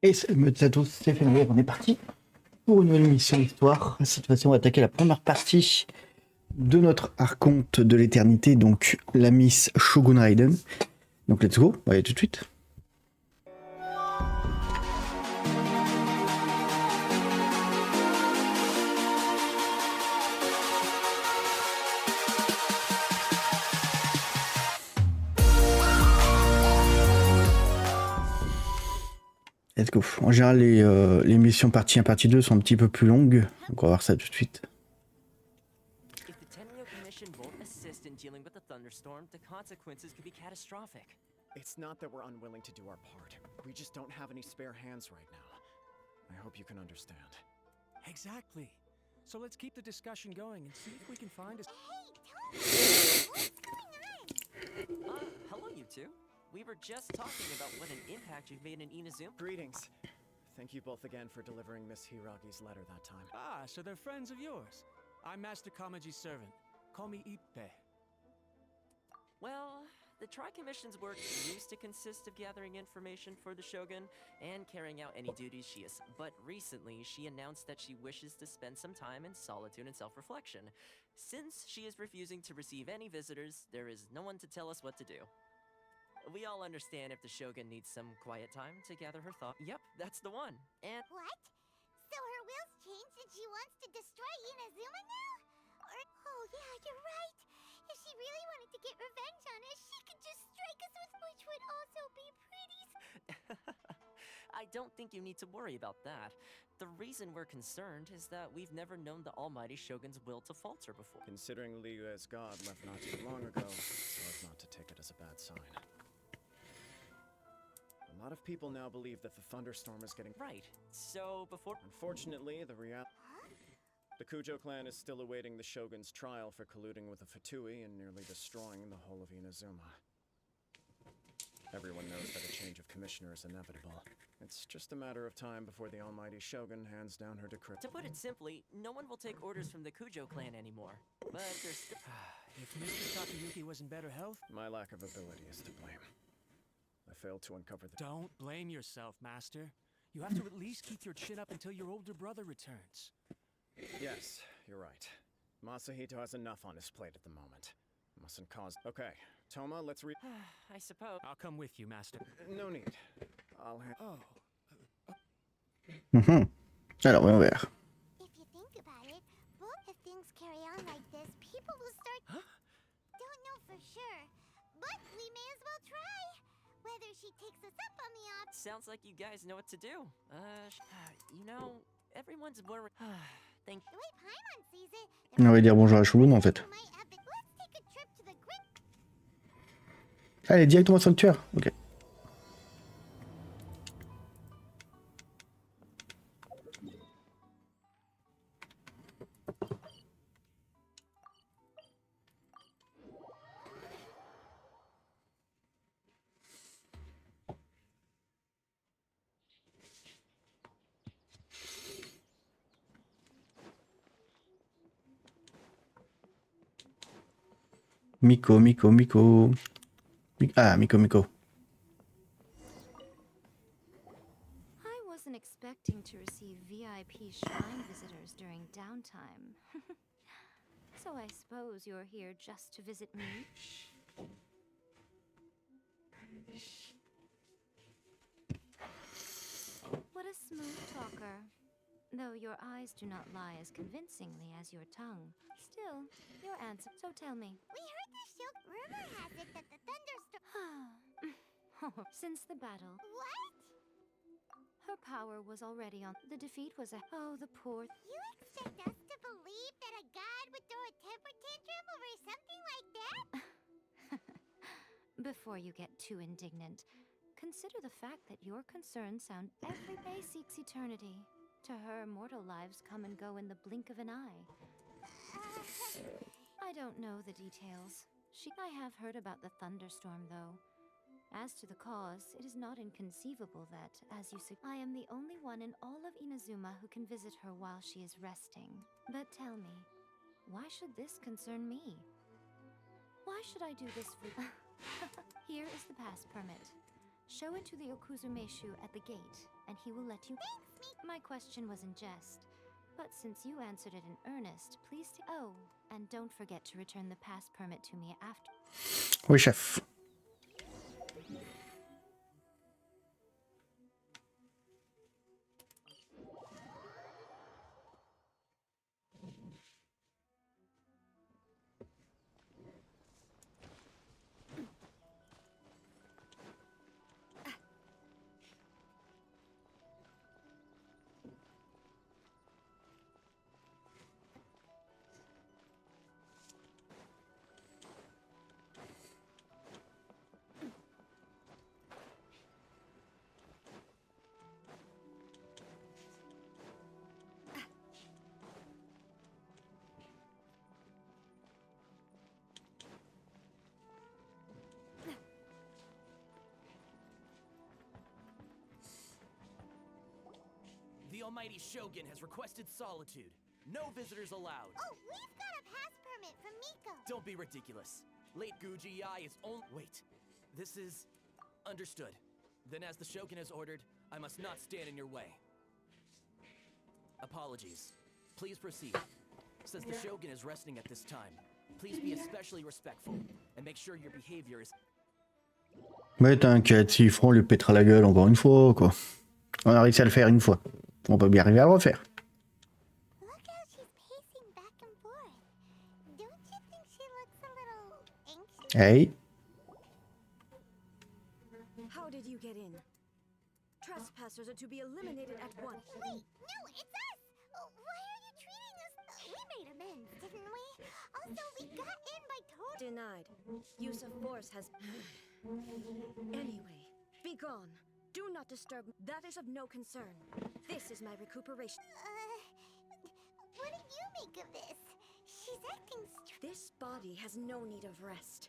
Et salut à tous, c'est Fenrir, on est parti pour une nouvelle mission Histoire. Cette fois-ci, on va attaquer la première partie de notre archonte de l'éternité, donc la Miss Shogun Raiden. Donc let's go, on va y aller tout de suite. Let's go. En général, les missions partie 1, partie 2 sont un petit peu plus longues. Donc on va voir ça tout de suite. It's not that we're unwilling to do our part. We just don't have any spare hands right now. I hope you can understand. Exactly. So let's keep the discussion going and see if we can find us. Hey, Tony! What's going on? Hello, you two. We were just talking about what an impact you've made in Inazuma. Greetings. Thank you both again for delivering Miss Hiragi's letter that time. Ah, so they're friends of yours. I'm Master Kamaji's servant. Call me Ippe. Well, the Tri-Commission's work used to consist of gathering information for the Shogun and carrying out any duties she is. But recently, she announced that she wishes to spend some time in solitude and self-reflection. Since she is refusing to receive any visitors, there is no one to tell us what to do. We all understand if the Shogun needs some quiet time to gather her thoughts. Yep, that's the one. And what? So her will's changed and she wants to destroy Inazuma now? Or, oh yeah, you're right. If she really wanted to get revenge on us, she could just strike us with, which would also be pretty. I don't think you need to worry about that. The reason we're concerned is that we've never known the almighty Shogun's will to falter before. Considering Liu as god left not too long ago, so as not to take it as a bad sign. A lot of people now believe that the thunderstorm is getting right. So before unfortunately, the Kujo clan is still awaiting the Shogun's trial for colluding with the Fatui and nearly destroying the whole of Inazuma. Everyone knows that a change of commissioner is inevitable. It's just a matter of time before the almighty Shogun hands down her decree. To put it simply, no one will take orders from the Kujo clan anymore. But there's still... If Mr. Takayuki was in better health... My lack of ability is to blame. I failed to uncover the... Don't blame yourself, Master. You have to at least keep your chin up until your older brother returns. Yes, you're right. Masahito has enough on his plate at the moment. Mustn't cause... Okay, Toma, let's read... I suppose... I'll come with you, Master. No need. I'll have... Oh. Alors, voyons voir. If you think about it, both if things carry on like this, people will start... Don't know for sure, but we may as well try. Whether she takes us up on the option... Sounds like you guys know what to do. You know, everyone's worried... Thank... The way Paimon sees it... On va dire bonjour à Shogun en fait. Let's take a trip to the grid... Allez, directement sur le tueur. Ok. Miko. Ah, Miko. I wasn't expecting to receive VIP shrine visitors during downtime. So I suppose you're here just to visit me? What a smooth talker. Though your eyes do not lie as convincingly as your tongue. Still, your answer. So tell me. We heard the Shogun... Rumor has it that the thunderstorm... Since the battle... What? Her power was already on... The defeat was a... Oh, the poor... You expect us to believe that a god would throw a temper tantrum over something like that? Before you get too indignant, consider the fact that your concerns sound... Every day seeks eternity. To her, mortal lives come and go in the blink of an eye. I don't know the details. I have heard about the thunderstorm, though. As to the cause, it is not inconceivable that, as you say, I am the only one in all of Inazuma who can visit her while she is resting. But tell me, why should this concern me? Why should I do this for... Here is the pass permit. Show it to the Okuzumeshu at the gate, and he will let you. My question was in jest, but since you answered it in earnest, please. Oh, and don't forget to return the pass permit to me after. Oui, chef. The almighty Shogun has requested solitude. No visitors allowed. Oh, we've got a pass permit from Miko. Don't be ridiculous. Late Guji is only— Wait. This is— Understood. Then as the Shogun has ordered, I must not stand in your way. Apologies. Please proceed. Since the Shogun is resting at this time, please be especially respectful and make sure your behavior is— Mais t'inquiète, s'ils feront, on lui pètera la gueule encore une fois, quoi. On a réussi à le faire une fois. On peut bien arriver à le refaire. Look how she's pacing back and forth. Don't you think she looks a little anxious? Hey. How did you get in? Trespassers are to be eliminated at once. Wait, no, it's us! Oh, why are you treating us? We made amends, didn't we? Also, we got in by total— Denied. Use of force has... Anyway, be gone. Do not disturb. That is of no concern. This is my recuperation. What do you make of this? She's acting This body has no need of rest.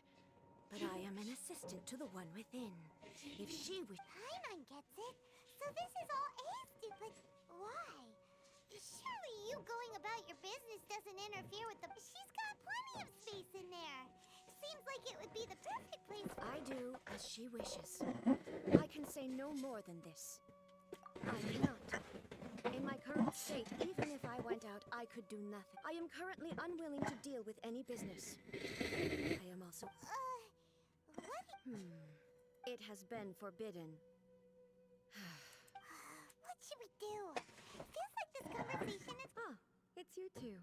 But I am an assistant to the one within. If she would... Paimon gets it. So this is all A's do, but why? Surely you going about your business doesn't interfere with the... She's got plenty of space in there. Seems like it would be the perfect place. I do as she wishes. I can say no more than this. I cannot. In my current state, even if I went out, I could do nothing. I am currently unwilling to deal with any business. I am also... What? It has been forbidden. What should we do? Feels like this conversation is... Ah, it's you two.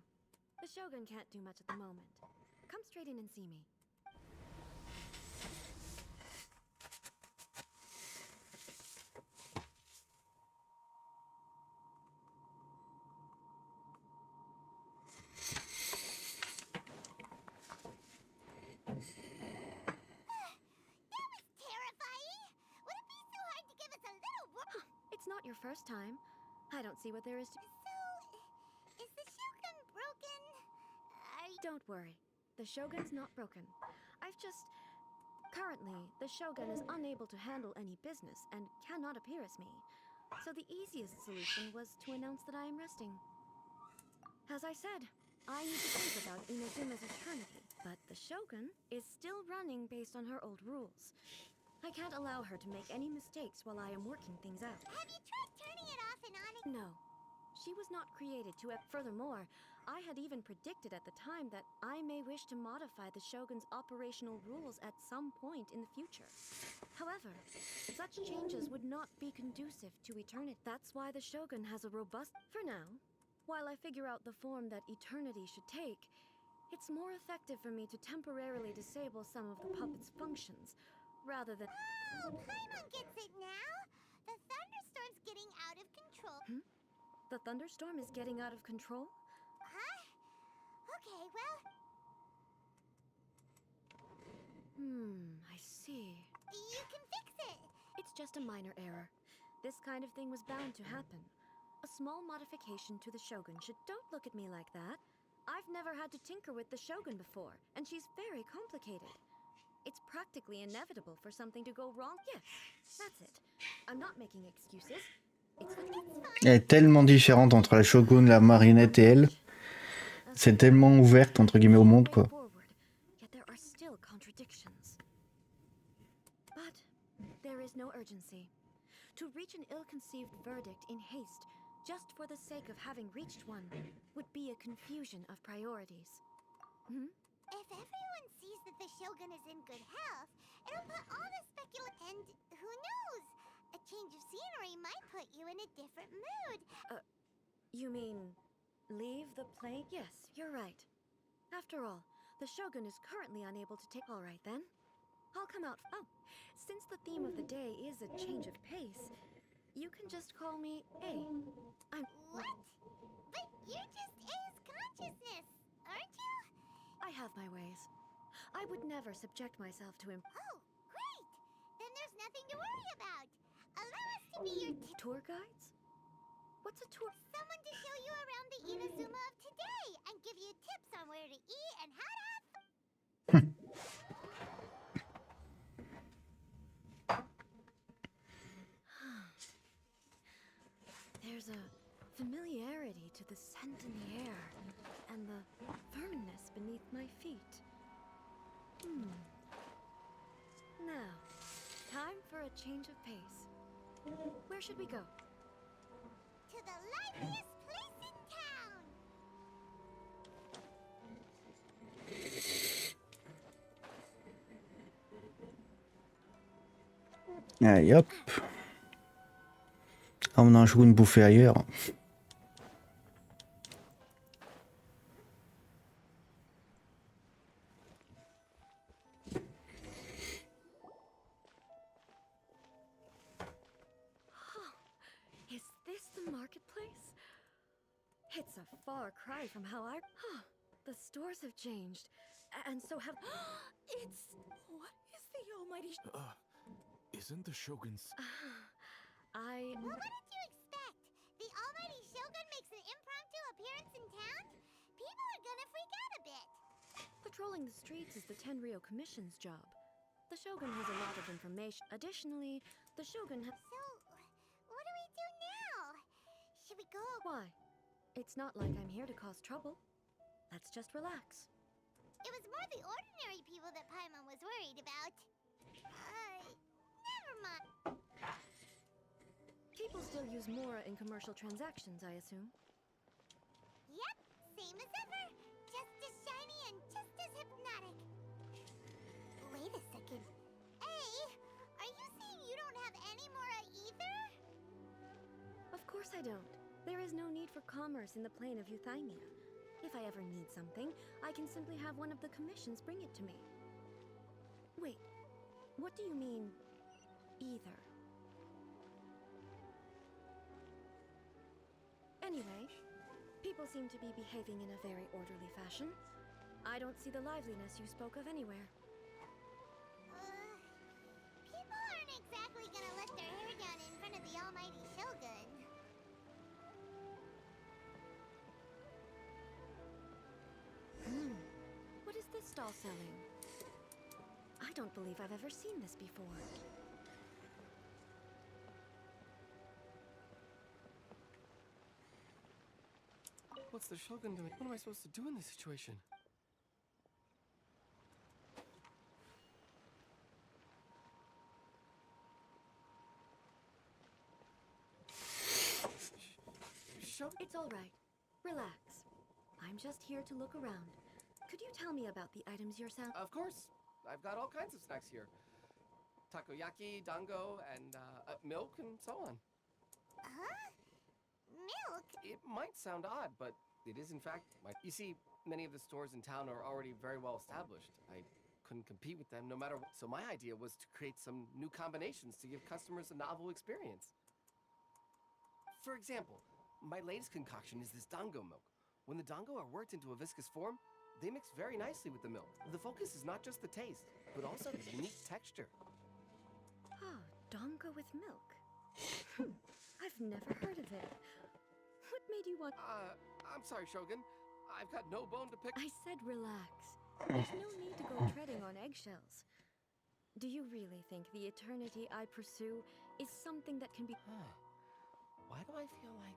The Shogun can't do much at the moment. Come straight in and see me. It's not your first time. I don't see what there is to... So, is the Shogun broken? Don't worry. The Shogun's not broken. I've just... Currently, the Shogun is unable to handle any business and cannot appear as me. So the easiest solution was to announce that I am resting. As I said, I need to think about Inazuma's eternity, but the Shogun is still running based on her old rules. I can't allow her to make any mistakes while I am working things out. Have you tried turning it off and on again? No. She was not created to... Furthermore, I had even predicted at the time that I may wish to modify the Shogun's operational rules at some point in the future. However, such changes would not be conducive to eternity. That's why the Shogun has a robust... For now, while I figure out the form that eternity should take, it's more effective for me to temporarily disable some of the puppet's functions, rather than... Oh, Paimon gets it now! The thunderstorm's getting out of control. The thunderstorm is getting out of control? Huh? Okay, well... I see. You can fix it! It's just a minor error. This kind of thing was bound to happen. A small modification to the Shogun should... Don't look at me like that. I've never had to tinker with the Shogun before, and she's very complicated. It's practically inevitable for something to go wrong. Yes, that's it. I'm not making excuses. Elle est tellement différente entre la Shogun, la marionnette et elle. C'est tellement ouverte entre guillemets au monde, quoi. Yet there are still contradictions. But there is no urgency. urgency. To reach an ill-conceived verdict in haste, just for the sake of having reached one, would be a confusion of priorities. Hmm? If everyone sees that the Shogun is in good health, it'll put all the And who knows? A change of scenery might put you in a different mood. You mean leave the plane? Yes, you're right. After all, the Shogun is currently unable to take... All right, then. I'll come out... Oh, since the theme of the day is a change of pace, you can just call me A. I'm... What? But you're just A's consciousness, aren't you? I have my ways. I would never subject myself to Oh, great! Then there's nothing to worry about. Allow us to be your tour guides? What's a tour? Someone to show you around the Inazuma of today and give you tips on where to eat and how to have There's a familiarity to the scent in the air and the firmness beneath my feet. Now, time for a change of pace. Where should we go? to the liveliest place in town. Allez hop. Ah, on a un Shogun bouffé ailleurs. Is this the marketplace? It's a far cry from how I... The stores have changed, and so have... It's... What is the almighty... Isn't the Shogun's... I... Well, what did you expect? The almighty Shogun makes an impromptu appearance in town? People are gonna freak out a bit. Patrolling the streets is the Tenryou Commission's job. The Shogun has a lot of information. Additionally, the Shogun has... So, what do we do now? Should we go? Why? It's not like I'm here to cause trouble. Let's just relax. It was more the ordinary people that Paimon was worried about. Never mind. People still use Mora in commercial transactions, I assume. Yep, same as ever. Just as shiny and just as hypnotic. Wait a second. Hey, are you saying you don't have any Mora either? Of course I don't. There is no need for commerce in the plane of Euthymia. If I ever need something, I can simply have one of the commissions bring it to me. Wait, what do you mean, either? Anyway, people seem to be behaving in a very orderly fashion. I don't see the liveliness you spoke of anywhere. People aren't exactly gonna let their hair down in front of the almighty Shogun. What is this stall selling? I don't believe I've ever seen this before. What's the Shogun doing? What am I supposed to do in this situation? Shogun? It's all right. Relax. I'm just here to look around. Could you tell me about the items you're selling? Of course. I've got all kinds of snacks here. Takoyaki, dango, and milk, and so on. Huh? Milk? It might sound odd, but it is in fact You see, many of the stores in town are already very well established. I couldn't compete with them no matter what. So my idea was to create some new combinations to give customers a novel experience. For example, my latest concoction is this dango milk. When the dango are worked into a viscous form, they mix very nicely with the milk. The focus is not just the taste, but also the unique texture. Oh, dango with milk. I've never heard of it. What made you want... I'm sorry, Shogun. I've got no bone to pick. I said relax. There's no need to go treading on eggshells. Do you really think the eternity I pursue is something that can be... Why do I feel like...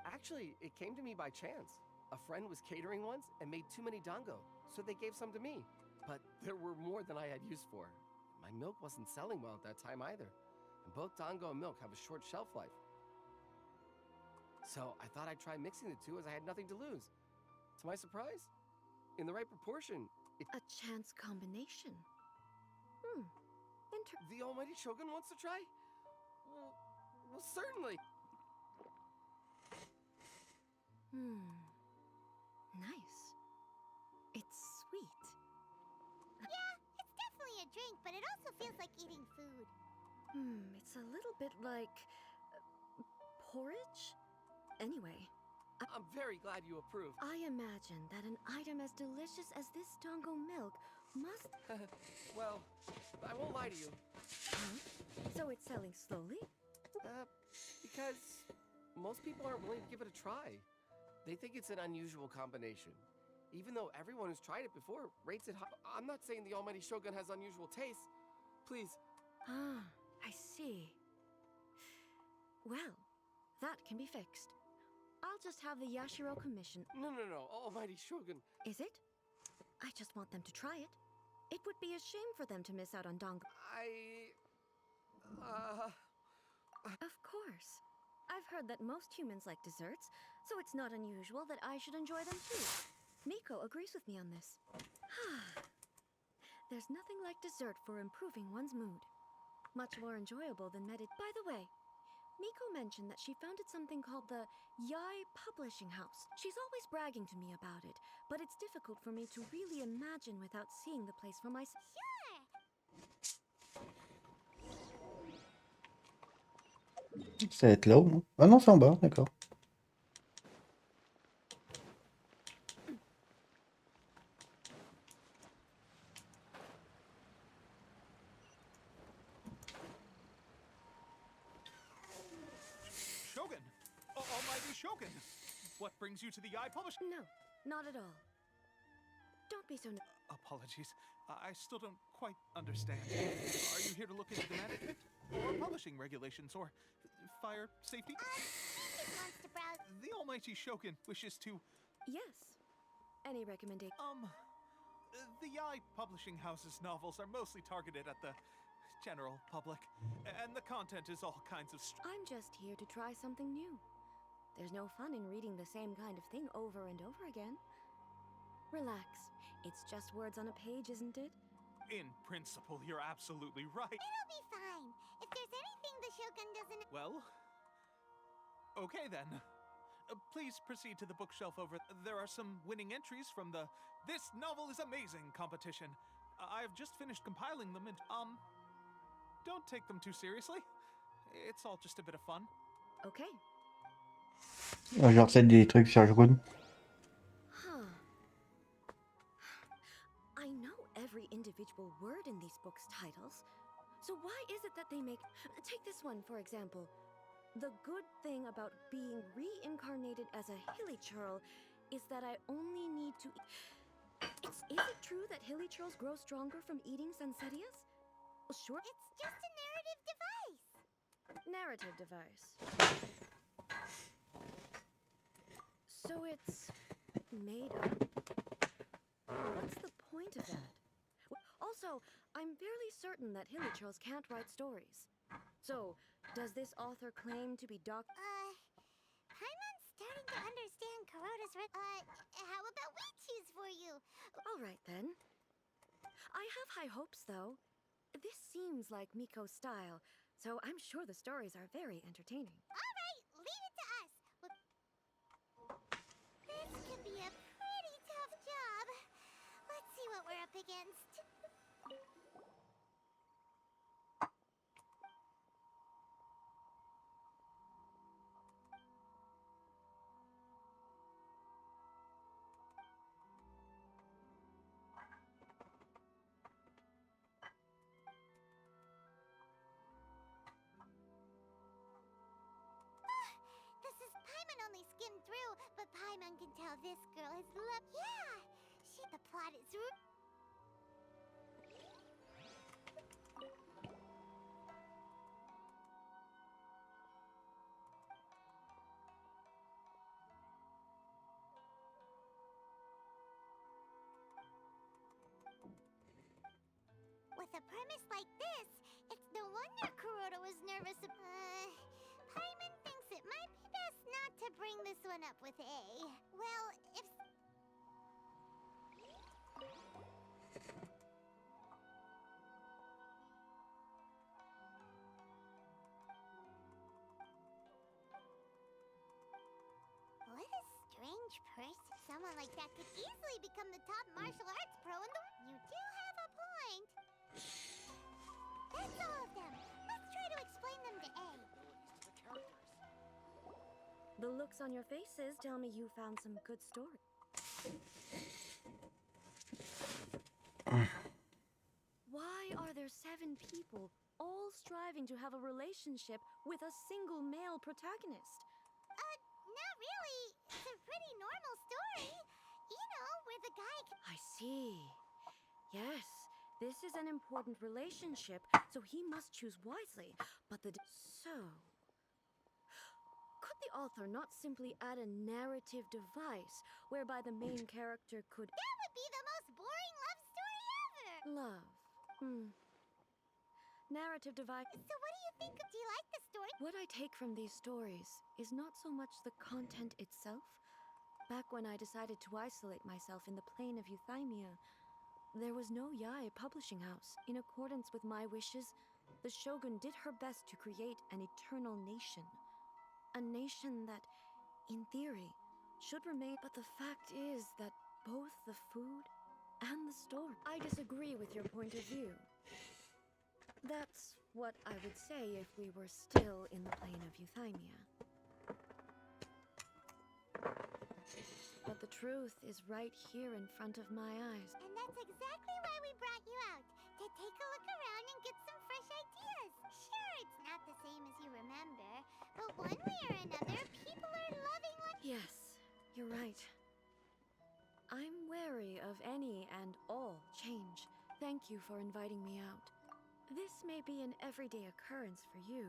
Actually, it came to me by chance. A friend was catering once and made too many dango, so they gave some to me. But there were more than I had use for. My milk wasn't selling well at that time either. and both dango and milk have a short shelf life. So I thought I'd try mixing the two as I had nothing to lose. To my surprise, in the right proportion, A chance combination. the almighty Shogun wants to try? Well, certainly. Nice. It's sweet. Yeah, it's definitely a drink, but it also feels like eating food. It's a little bit like porridge? Anyway, I'm very glad you approve. I imagine that an item as delicious as this dango milk must... Well, I won't lie to you. So it's selling slowly? Because most people aren't willing to give it a try. They think it's an unusual combination. Even though everyone who's tried it before rates it high. I'm not saying the almighty Shogun has unusual taste. Please. I see. Well, that can be fixed. I'll just have the Yashiro commission. No, almighty Shogun. Is it? I just want them to try it. It would be a shame for them to miss out on dango. Of course. I've heard that most humans like desserts, so it's not unusual that I should enjoy them too. Miko agrees with me on this. There's nothing like dessert for improving one's mood. Much more enjoyable than By the way, Miko mentioned that she founded something called the Yai Publishing House. She's always bragging to me about it, but it's difficult for me to really imagine without seeing the place for myself. Sure! Ça va être là-haut, non? Ah non, c'est en bas, d'accord. Shogun! Almighty Shogun! What brings you to the Eye Publishing? No, not at all. Don't be so... Apologies. I still don't quite understand. Are you here to look into the management? Or publishing regulations? Or fire safety? He just wants to browse. The almighty Shogun wishes to... Yes. Any recommendation? The Yai Publishing House's novels are mostly targeted at the general public, and the content is all kinds of... I'm just here to try something new. There's no fun in reading the same kind of thing over and over again. Relax. It's just words on a page, isn't it? In principle, you're absolutely right. It'll be fine. If there's anything the Shogun doesn't... Well, okay then. Please proceed to the bookshelf over... There are some winning entries from the This Novel is Amazing competition. I've just finished compiling them and, don't take them too seriously. It's all just a bit of fun. Okay. Genre, c'est des trucs sur Shogun. I know every individual word in these books' titles. So why is it that they make... Take this one, for example. The good thing about being reincarnated as a hilly churl is that I only need to... Is it true that hilly churls grow stronger from eating Sansetias? Sure. It's just a narrative device. Narrative device. So it's made up. What's the point of that? Also, I'm fairly certain that hilly churls can't write stories. So, does this author claim to be Paimon's starting to understand Kuroda's how about we choose for you? All right, then. I have high hopes, though. This seems like Miko's style, so I'm sure the stories are very entertaining. All right, leave it to us. This could be a pretty tough job. Let's see what we're up against. Paimon only skimmed through, but Paimon can tell this girl has loved. Yeah, the plot is. With a premise like this, It's no wonder Kuroda was nervous. Paimon thinks it might be best not to bring this one up with A. Well, if... What a strange person. Someone like that could easily become the top martial arts pro in the... You do have a point. That's all of them. Let's try to explain them to A. The looks on your faces tell me you found some good story. Why are there 7 people all striving to have a relationship with a single male protagonist? Not really. It's a pretty normal story. You know, where the guy can... I see. Yes, this is an important relationship, so he must choose wisely. But so... Could the author not simply add a narrative device whereby the main character could... That would be the most boring love story ever! Love. Narrative device... So what do you think of... Do you like the story? What I take from these stories is not so much the content itself. Back when I decided to isolate myself in the plain of Euthymia, there was no Yae publishing house. In accordance with my wishes, the Shogun did her best to create an eternal nation. A nation that, in theory, should remain. But the fact is that both the food and the store... I disagree with your point of view. That's what I would say if we were still in the plain of Euthymia. But the truth is right here in front of my eyes. And that's exactly why we brought you out. To take a look around and get some fresh ideas. Sure, it's not the same as you remember, but one way or another, people are loving what... Yes, you're right. I'm wary of any and all change. Thank you for inviting me out. This may be an everyday occurrence for you,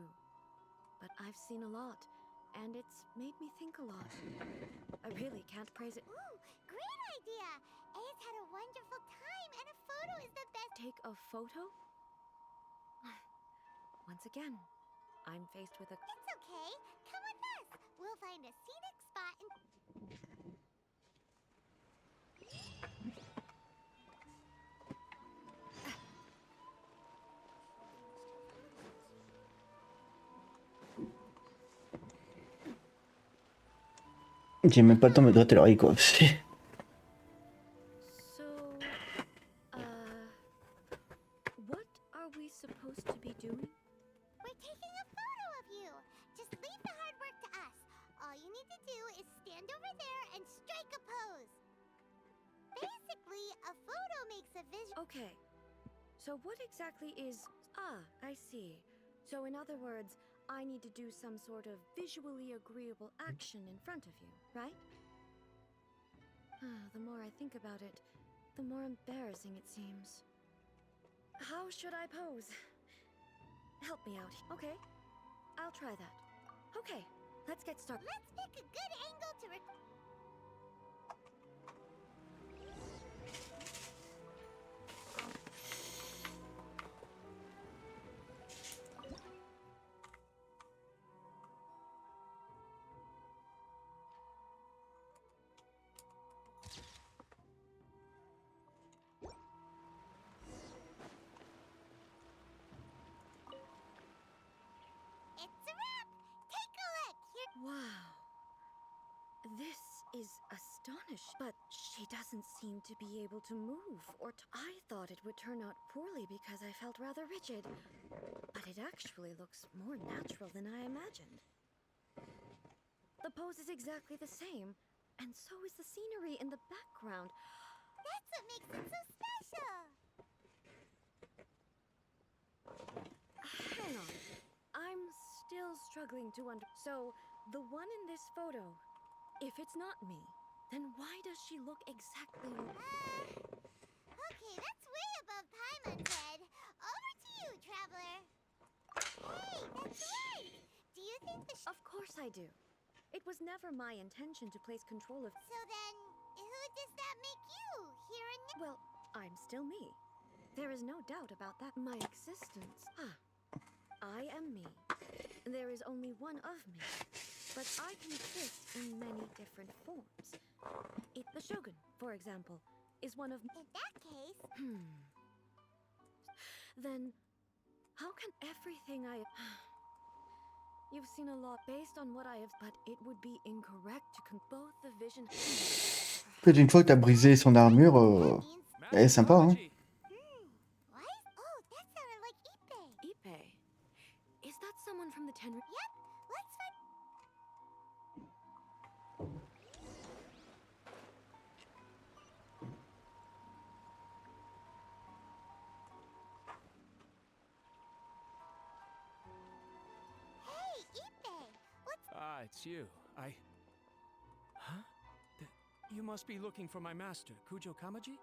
but I've seen a lot, and it's made me think a lot. I really can't praise it. Ooh, great idea! A's had a wonderful time, and a photo is the best... Take a photo? Once again, I'm faced with a... It's okay. Come with us. We'll find a scenic spot and... J'ai même pas le temps de me gratter l'oreille quoi. So, what are we supposed to be doing? We're taking a photo of you. Just leave the hard work to us. All you need to do is stand over there and strike a pose. Basically, a photo makes a visual... Okay, so what exactly is... Ah, I see. So in other words, I need to do some sort of visually agreeable action in front of you, right? The more I think about it, the more embarrassing it seems. How should I pose? Help me out. Okay, I'll try that. Okay, let's get started. Let's pick a good angle to... It's a wrap! Take a look! Here... Wow. This is astonishing, but she doesn't seem to be able to move or I thought it would turn out poorly because I felt rather rigid, but it actually looks more natural than I imagined. The pose is exactly the same, and so is the scenery in the background. That's what makes it so special! Hang on. I'm still struggling to So, the one in this photo, if it's not me, then why does she look exactly Okay, that's way above Paimon's head. Over to you, Traveler. Hey, that's right! Do you think the Of course I do. It was never my intention to place control of... So then, who does that make you, here and now? Well, I'm still me. There is no doubt about that. My existence. I am me. There is only one of me, but I can exist in many different forms. The Shogun, for example, is one of... In that case... Then, how can everything I... You've seen a lot based on what I have, but it would be incorrect to both the vision... En fait, une fois que t'as brisé son armure, elle est sympa, hein. What? Oh, that sounded like Ippei. Ippei? Is that someone from the Tenryou? Yep, let's find... Hey, Ippei! What's... Ah, it's you. Huh? You must be looking for my master, Kujo Kamaji?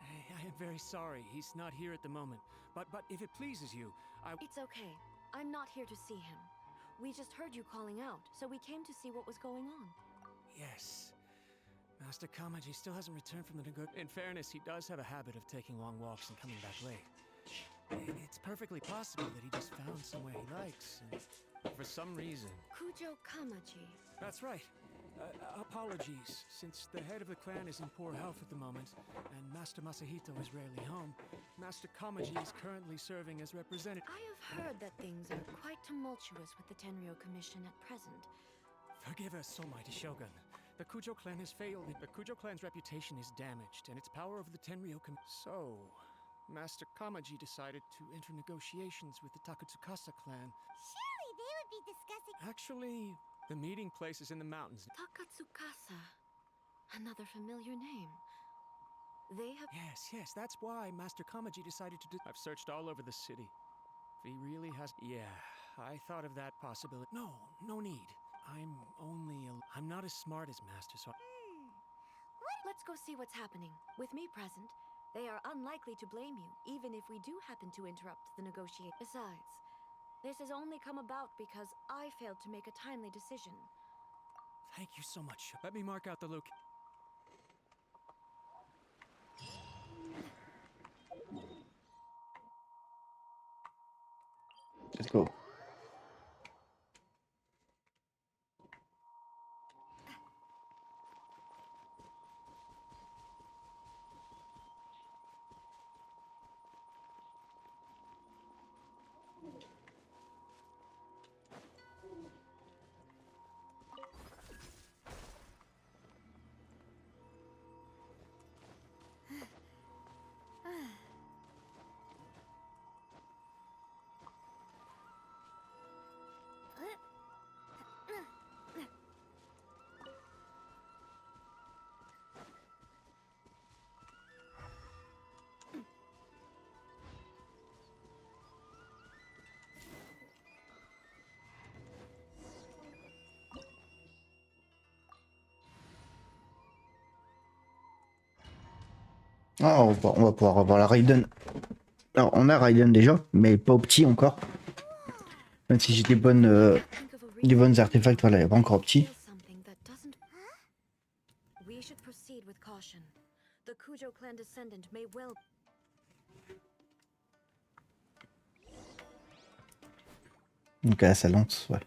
I am very sorry, he's not here at the moment. But if it pleases you, It's okay. I'm not here to see him. We just heard you calling out, so we came to see what was going on. Yes. Master Kamaji still hasn't returned from the In fairness, he does have a habit of taking long walks and coming back late. It's perfectly possible that he just found somewhere he likes, and for some reason... Kujo Kamaji. That's right. Apologies, since the head of the clan is in poor health at the moment, and Master Masahito is rarely home, Master Kamaji is currently serving as representative. I have heard that things are quite tumultuous with the Tenryou Commission at present. Forgive us, almighty Shogun. The Kujo clan has failed. The Kujo clan's reputation is damaged, and its power over the Tenryou So, Master Kamaji decided to enter negotiations with the Takatsukasa clan. Surely they would be discussing... Actually, the meeting place is in the mountains. Takatsukasa. Another familiar name. They have... Yes, that's why Master Kamaji decided to I've searched all over the city. If he really has... Yeah, I thought of that possibility. No need. I'm not as smart as Master, so... Let's go see what's happening. With me present, they are unlikely to blame you, even if we do happen to interrupt the negotiation. Besides, this has only come about because I failed to make a timely decision. Thank you so much. Let me mark out the location. Let's go. Ah, on va pouvoir avoir la Raiden. Alors, on a Raiden déjà, mais pas au petit encore. Même si j'ai des bonnes artefacts, voilà, il n'y a pas encore au petit. We should proceed with caution. The Kujo clan descendant may well... Donc là, ça lance, ouais.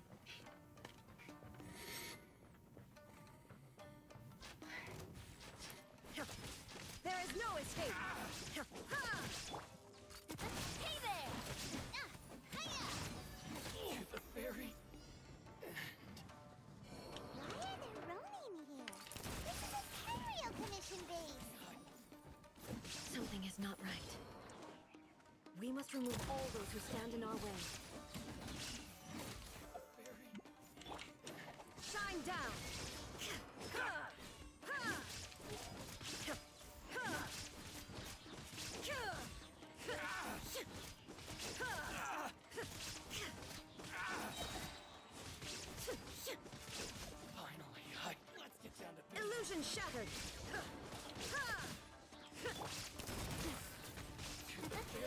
There is no escape. Hey there! The fairy. Why are there Ronin here? This is a Tenryou Commission base! Something is not right. We must remove all those who stand in our way. Shine down! Finally, let's get down to business. Illusion shattered!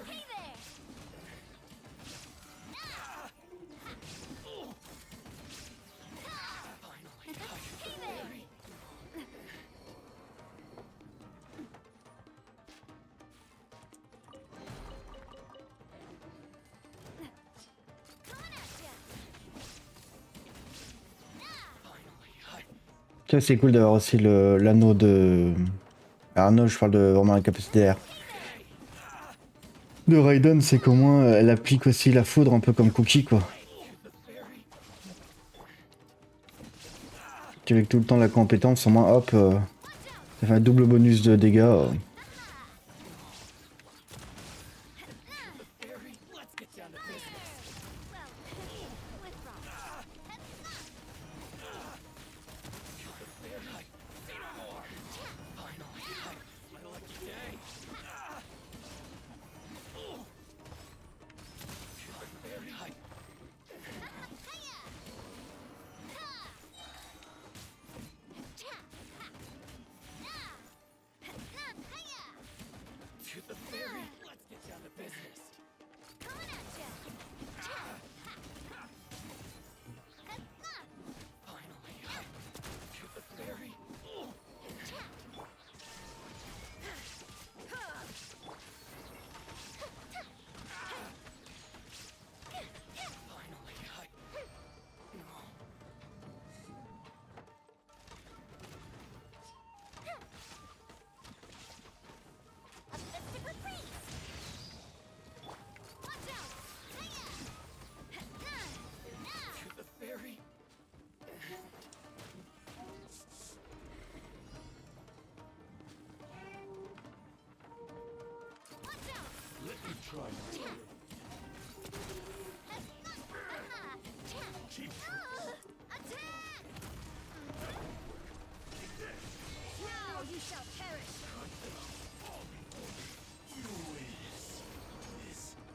Hey there! Hey there! Ça, c'est cool d'avoir aussi l'anneau de... Arnaud, je parle de vraiment la capacité d'air. De Raiden, c'est qu'au moins, elle applique aussi la foudre un peu comme Cookie, quoi. Avec tout le temps la compétence, au moins, hop, ça fait un double bonus de dégâts.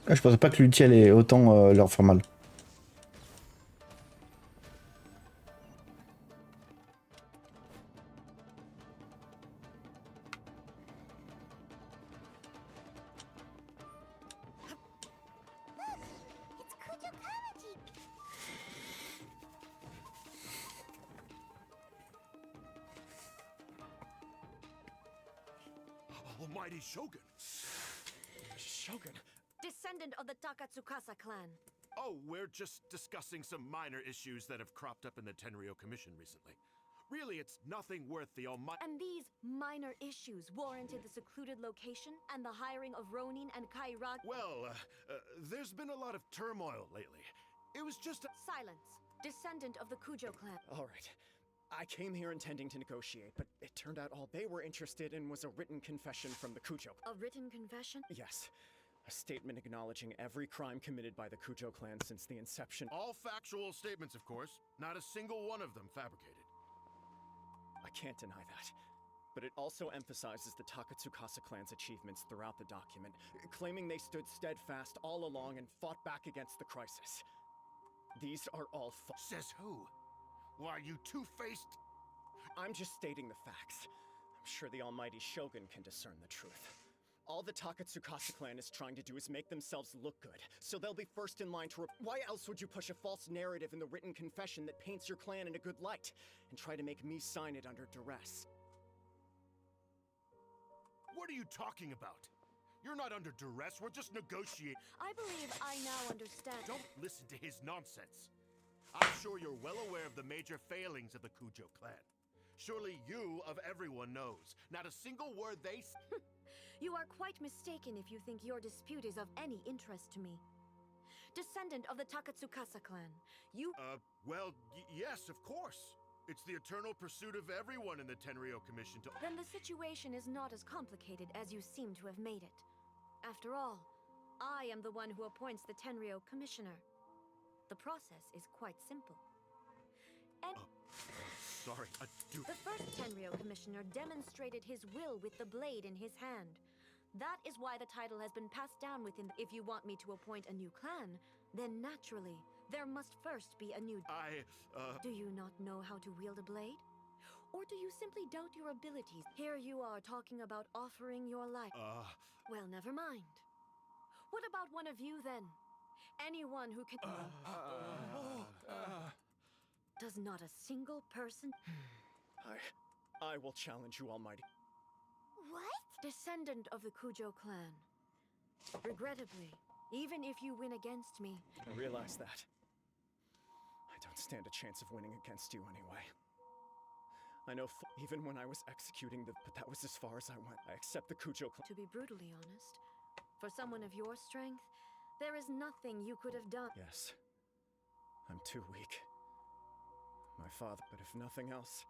Ah, je pensais pas que l'ulti allait autant leur faire mal. Almighty Shogun! Shogun? Descendant of the Takatsukasa clan. Oh, we're just discussing some minor issues that have cropped up in the Tenryou Commission recently. Really, it's nothing worth the almighty— And these minor issues warranted the secluded location and the hiring of Ronin and Kairagi— Well, there's been a lot of turmoil lately. It was just a— Silence. Descendant of the Kujo clan. All right. I came here intending to negotiate, but it turned out all they were interested in was a written confession from the Kujo. A written confession? Yes. A statement acknowledging every crime committed by the Kujo clan since the inception. All factual statements, of course. Not a single one of them fabricated. I can't deny that. But it also emphasizes the Takatsukasa clan's achievements throughout the document, claiming they stood steadfast all along and fought back against the crisis. These are all Says who? Why, you two-faced— I'm just stating the facts. I'm sure the almighty Shogun can discern the truth. All the Takatsukasa clan is trying to do is make themselves look good, so they'll be first in line to— Why else would you push a false narrative in the written confession that paints your clan in a good light, and try to make me sign it under duress? What are you talking about? You're not under duress, we're just negotiating. I believe I now understand— Don't listen to his nonsense. I'm sure you're well aware of the major failings of the Kujo clan. Surely you, of everyone, knows. Not a single word they— You are quite mistaken if you think your dispute is of any interest to me. Descendant of the Takatsukasa clan, you— well, yes, of course. It's the eternal pursuit of everyone in the Tenryou Commission to— Then the situation is not as complicated as you seem to have made it. After all, I am the one who appoints the Tenryou Commissioner. The process is quite simple. And— Sorry, The first Tenryou Commissioner demonstrated his will with the blade in his hand. That is why the title has been passed down within— If you want me to appoint a new clan, then naturally, there must first be a new— Do you not know how to wield a blade? Or do you simply doubt your abilities? Here you are talking about offering your life. Well, never mind. What about one of you, then? Anyone who can— Does not a single person— I will challenge you, almighty— What? Descendant of the Kujo clan. Regrettably, even if you win against me— I realize that. I don't stand a chance of winning against you anyway. I know even when I was executing but that was as far as I went. I accept the Kujo clan. To be brutally honest, for someone of your strength, there is nothing you could have done. Yes. I'm too weak. My father, but if nothing else,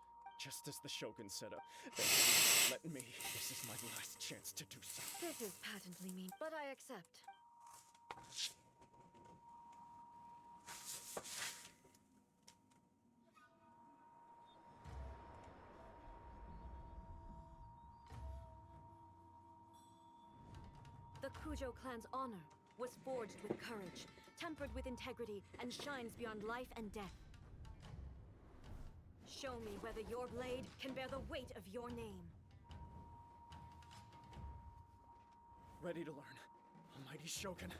just as the Shogun set up, then please let me. This is my last chance to do so. This is patently mean, but I accept. The Kujo clan's honor was forged with courage, tempered with integrity, and shines beyond life and death. Show me whether your blade can bear the weight of your name. Ready to learn. Almighty Shogun.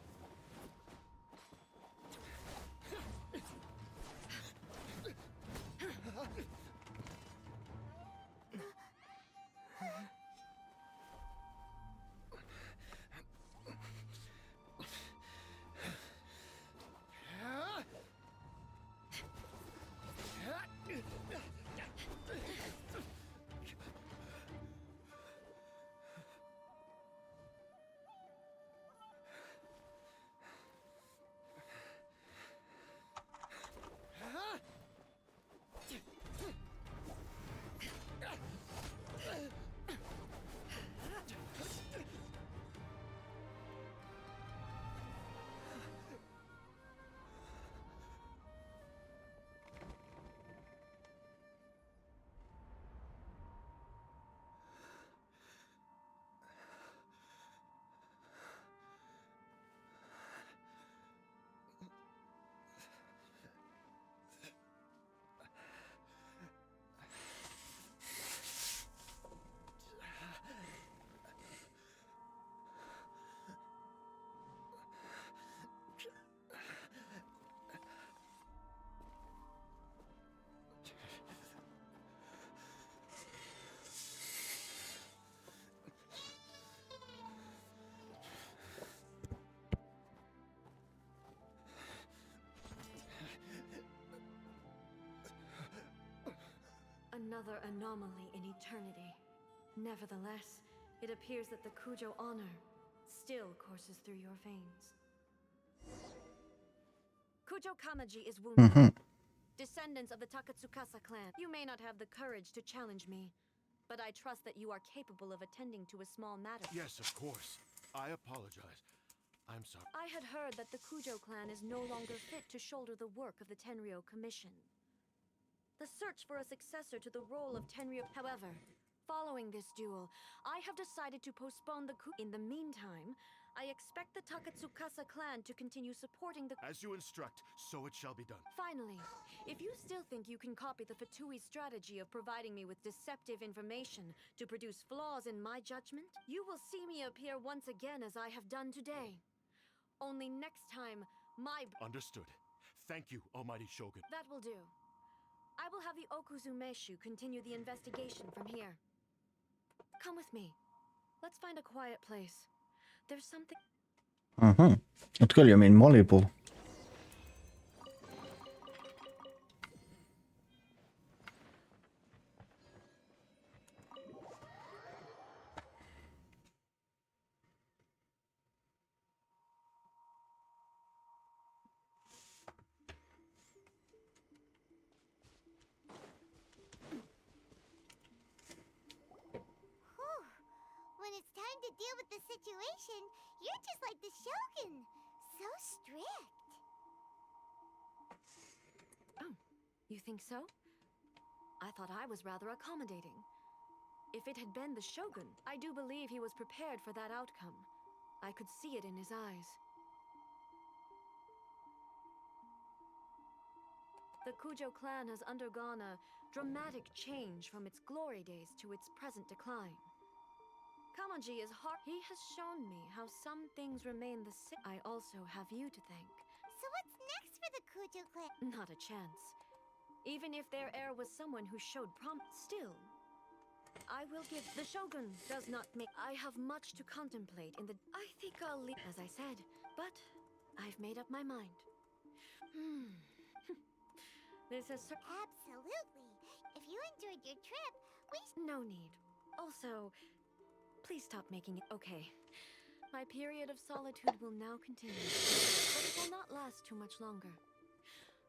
Another anomaly in eternity. Nevertheless, it appears that the Kujo honor still courses through your veins. Kujo Kamaji is wounded. Descendants of the Takatsukasa clan, you may not have the courage to challenge me, but I trust that you are capable of attending to a small matter. Yes, of course. I apologize. I'm sorry. I had heard that the Kujo clan is no longer fit to shoulder the work of the Tenryou Commission. The search for a successor to the role of Tenryou. However, following this duel, I have decided to postpone the coup. In the meantime, I expect the Takatsukasa clan to continue supporting the. As you instruct, so it shall be done. Finally, if you still think you can copy the Fatui strategy of providing me with deceptive information to produce flaws in my judgment, you will see me appear once again as I have done today. Only next time, my. Understood. Thank you, Almighty Shogun. That will do. I will have the Okuzumeshu continue the investigation from here. Come with me. Let's find a quiet place. There's something. En tout cas, lui a mis une branlée, pauvre. When it's time to deal with the situation, you're just like the Shogun. So strict. Oh, you think so? I thought I was rather accommodating. If it had been the Shogun, I do believe he was prepared for that outcome. I could see it in his eyes. The Kujo clan has undergone a dramatic change from its glory days to its present decline. Kamaji is hard. He has shown me how some things remain the same. I also have you to thank. So what's next for the Kujo clan? Not a chance. Even if their heir was someone who showed prompt, still, I will give. The Shogun does not make. I have much to contemplate in the. I think I'll leave, as I said, but I've made up my mind. This is Absolutely. Absolutely. If you enjoyed your trip, No need. Also, please stop making it okay. My period of solitude will now continue, but it will not last too much longer.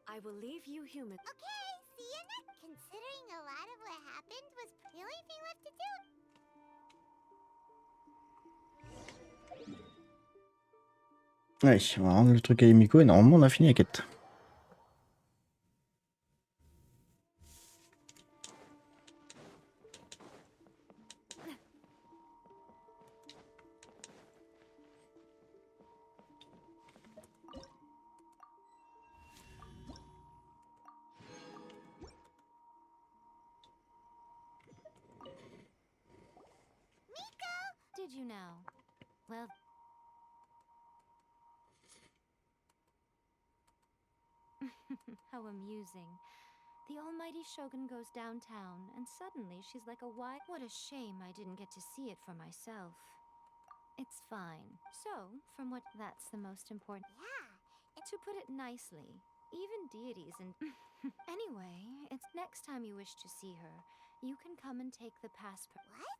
I will leave you human. Okay, see you next. Considering a lot of what happened was the only thing left to do. Ouais, on va rendre le truc à Yumiko et normalement on a fini la quête. Did you know? Well... How amusing. The almighty Shogun goes downtown, and suddenly she's like a white... What a shame I didn't get to see it for myself. It's fine. So, from what... That's the most important... Yeah. To put it nicely, even deities and... Anyway, it's next time you wish to see her, you can come and take the passport. What?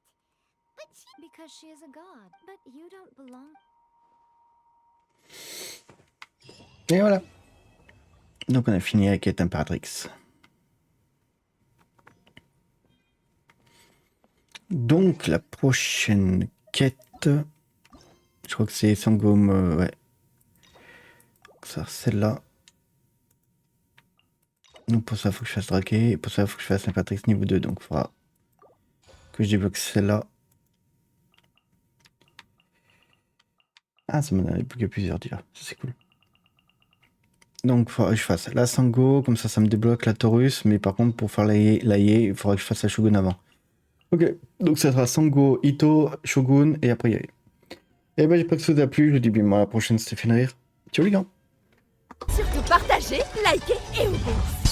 But she... Because she is a god, but you don't belong... Et voilà. Donc on a fini la quête Imperatrix. Donc la prochaine quête, je crois que c'est Sangom, ouais. Ça, celle-là. Donc pour ça, il faut que je fasse draguer. Et pour ça, il faut que je fasse Imperatrix niveau 2. Donc il faudra que je débloque celle-là. Ah, ça m'en a débloqué plusieurs déjà. Ça, c'est cool. Donc il faudra que je fasse la Sango. Comme ça me débloque la Taurus. Mais par contre, pour faire la Ye, il faudra que je fasse la Shogun avant. Ok, donc ça sera Sango, Ito, Shogun et après Ye. Et ben j'espère que ça vous a plu. Je vous dis bien à la prochaine, c'était fait rire. Ciao les gars. Surtout partagez, likez et au pouce.